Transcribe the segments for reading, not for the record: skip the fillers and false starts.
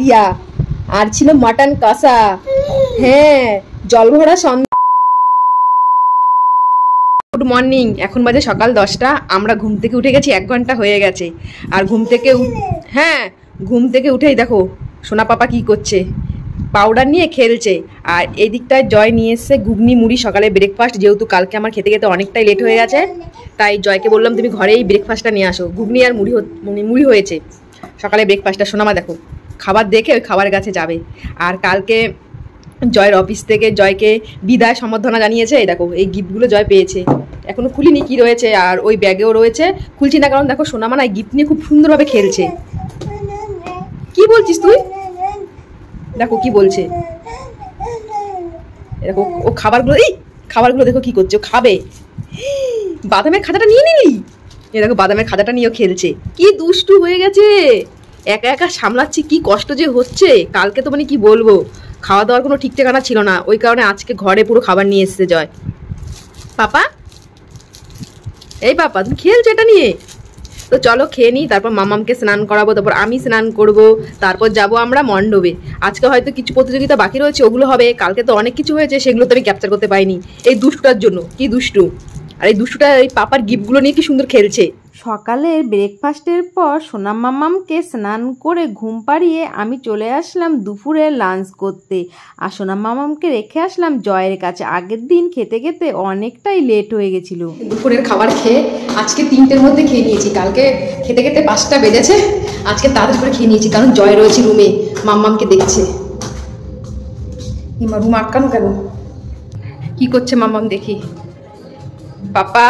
কালিয়া, আর ছিল মাটন কষা। হ্যাঁ, জল ভরা সন্ধ্যা। Good morning. এখন বাজে সকাল 10টা। আমরা ঘুম থেকে উঠে গেছি, 1 ঘন্টা হয়ে গেছে। আর ঘুম থেকে উঠেই দেখো সোনা পাপা কি করছে, পাউডার নিয়ে খেলছে। আর এই দিকটায় জয় নিয়ে এসছে ঘুগনি মুড়ি, সকালে ব্রেকফাস্ট। যেহেতু কালকে আমার খেতে খেতে অনেকটাই লেট হয়ে গেছে, তাই জয়কে বললাম তুমি ঘরেই ব্রেকফাস্টটা নিয়ে আসো। ঘুগনি আর মুড়ি হয়েছে সকালে ব্রেকফাস্টটা। সোনামা দেখো খাবার দেখে ওই খাবার কাছে যাবে। আর কালকে জয়ের অফিস থেকে জয়কে বিদায় সম্বর্ধনা জানিয়েছে। এই দেখো এই গিফটগুলো জয় পেয়েছে, এখনো খুলিনি কি রয়েছে। আর ওই ব্যাগেও রয়েছে, খুলছি না কারণ দেখো সোনামা না গিফট নিয়ে খুব সুন্দরভাবে খেলছে। কি বলছিস তুই? দেখো কি বলছে, দেখো ও খাবারগুলো দেখো কি করছে, ও খাবে। বাদামের খাজাটা নিয়ে নিলি? এ দেখো বাদামের খাজাটা নিয়েও খেলছে। কি দুষ্টু হয়ে গেছে, একা একা সামলাচ্ছি, কি কষ্ট যে হচ্ছে। কালকে তো মানে কি বলবো, খাওয়া দাওয়ার কোনো ঠিক ঠিকানা ছিল না, ওই কারণে আজকে ঘরে পুরো খাবার নিয়ে এসছে জয়। পাপা, এই পাপা তুমি খেলছো এটা নিয়ে? তো চলো খেয়ে নিই, তারপর মামামকে স্নান করাবো, তারপর আমি স্নান করব, তারপর যাব আমরা মণ্ডপে। আজকে হয়তো কিছু প্রতিযোগিতা বাকি রয়েছে, ওগুলো হবে। কালকে তো অনেক কিছু হয়েছে, সেগুলো তো আমি ক্যাপচার করতে পারিনি এই দুষ্টুটার জন্য। কি দুষ্টু! আর এই দুষ্টুটা এই পাপার গিফটগুলো নিয়ে কি সুন্দর খেলছে। সকালের ব্রেকফাস্টের পর সোনা মামামকে স্নান করে ঘুম পাড়িয়ে আমি চলে আসলাম দুপুরে লাঞ্চ করতে। আর সোনা মামামকে রেখে আসলাম জয়ের কাছে। আগের দিন খেতে খেতে অনেকটাই লেট হয়ে গেছিল। দুপুরের খাবার খেয়ে আজকে 3টের মধ্যে খেয়ে নিয়েছি। কালকে খেতে খেতে 5টা বেজেছে, আজকে তাড়াতাড়ি করে খেয়ে নিয়েছি কারণ জয় রয়েছে রুমে, মাম্মামকে দেখছে। হিমা রুম আটকানো কেন? কি করছে মাম্মাম দেখি। পাপা,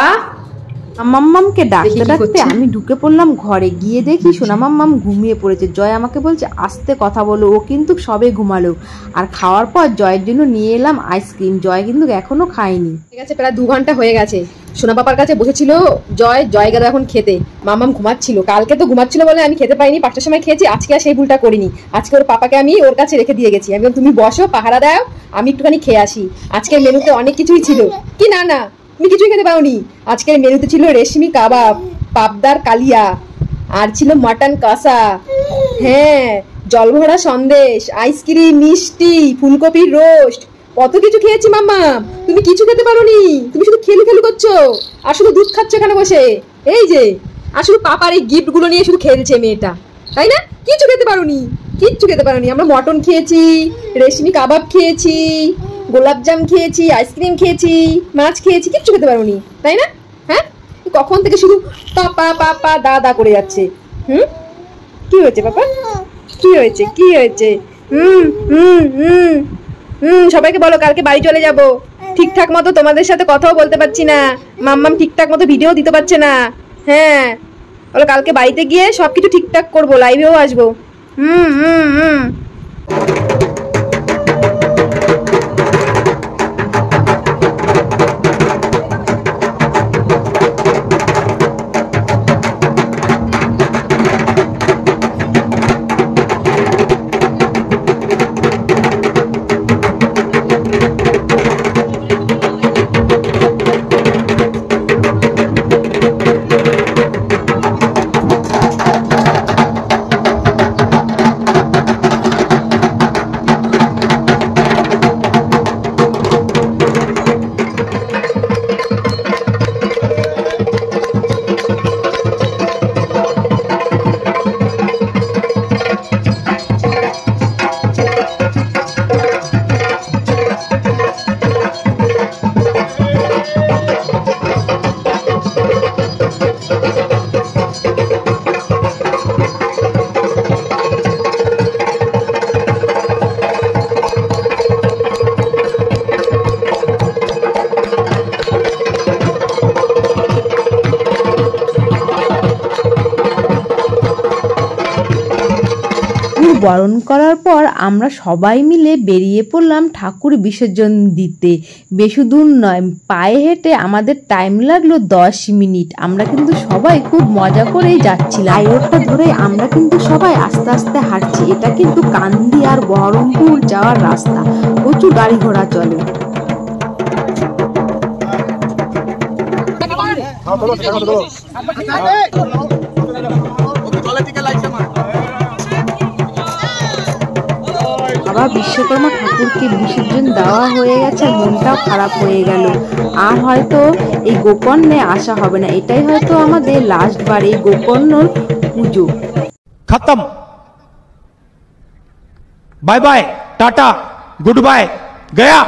মাম্মামকে ডাকতে ডাকতে আমি ঢুকে পড়লাম ঘরে। গিয়ে দেখি সোনা মাম্মাম ঘুমিয়ে পড়েছে। জয় আমাকে বলছে আস্তে কথা বলো, ও কিন্তু সবে ঘুমালো। আর খাওয়ার পর জয়ের জন্য নিয়ে এলাম আইসক্রিম। জয় কিন্তু এখনো খায়নি। ঠিক আছে, প্রায় 2 ঘন্টা হয়ে গেছে। সোনা পাপার কাছে বসেছিল জয় গেল এখন খেতে। মাম্মাম ঘুমাচ্ছিল, কালকে তো ঘুমাচ্ছিল বলে আমি খেতে পাইনি, 5টার সময় খেয়েছি। আজকে আর সেই ভুলটা করিনি। আজকে ওর পাপাকে আমি ওর কাছে রেখে দিয়ে গেছি। আমি তুমি বসো, পাহারা দাও, আমি একটুখানি খেয়ে আসি। আজকের মেনুতে অনেক কিছুই ছিল। কি না না, তুমি কিছুই খেতে পাওনি। আজকের মেনুতে ছিল রেশমি কাবাব, পাবদার কালিয়া, আর ছিল মাটন কষা। হ্যাঁ, জল ভরা সন্দেশ, আইসক্রিম, মিষ্টি, ফুলকপির রোস্ট, কত কিছু খেয়েছি মাম্মা। তুমি কিছু খেতে পারোনি, তুমি শুধু খেলু করছো আর শুধু দুধ খাচ্ছ এখানে বসে। এই যে আর শুধু পাপার এই গিফটগুলো নিয়ে শুধু খেলছে মেয়েটা, তাই না? কিচ্ছু খেতে পারোনি। আমরা মটন খেয়েছি, রেশমি কাবাব খেয়েছি, গোলাপজাম খেয়েছি, আইসক্রিম খেয়েছি, মাছ খেয়েছি, কিচ্ছু খেতে পারোনি, তাই না? হ্যাঁ, কখন থেকে শুধু পাপা পাপা দা করে যাচ্ছে। কি হয়েছে পাপা? কি হয়েছে? সবাইকে বলো কালকে বাড়ি চলে যাব। ঠিকঠাক মতো তোমাদের সাথে কথাও বলতে পারছি না, মাম্মাম ঠিকঠাক মতো ভিডিও দিতে পারছে না। হ্যাঁ বলো কালকে বাড়িতে গিয়ে সবকিছু ঠিকঠাক করবো, লাইভেও আসবো। বরণ করার পর আমরা সবাই মিলে বেরিয়ে পড়লাম ঠাকুর বিসর্জন দিতে। বেশি দূর নয়, পায়ে হেঁটে আমাদের টাইম লাগলো 10 মিনিট। আমরা কিন্তু সবাই খুব মজা করেই যাচ্ছিলাম। হাই রোডটা ধরে আমরা কিন্তু সবাই আস্তে আস্তে হাঁটছি। এটা কিন্তু কান্দি আর বহরমপুর যাওয়ার রাস্তা, প্রচুর গাড়ি ঘোড়া চলে। বাবা বিশ্বকর্মা ঠাকুরকে বিসর্জন দেওয়া হয়ে গেছে, মনটাও খারাপ হয়ে গেল। আর হয়তো এই গোকর্ণে আসা হবে না, এটাই হয়তো আমাদের লাস্ট বার এই গোকর্ণর পুজো। खत्म, bye bye, tata, goodbye, गया।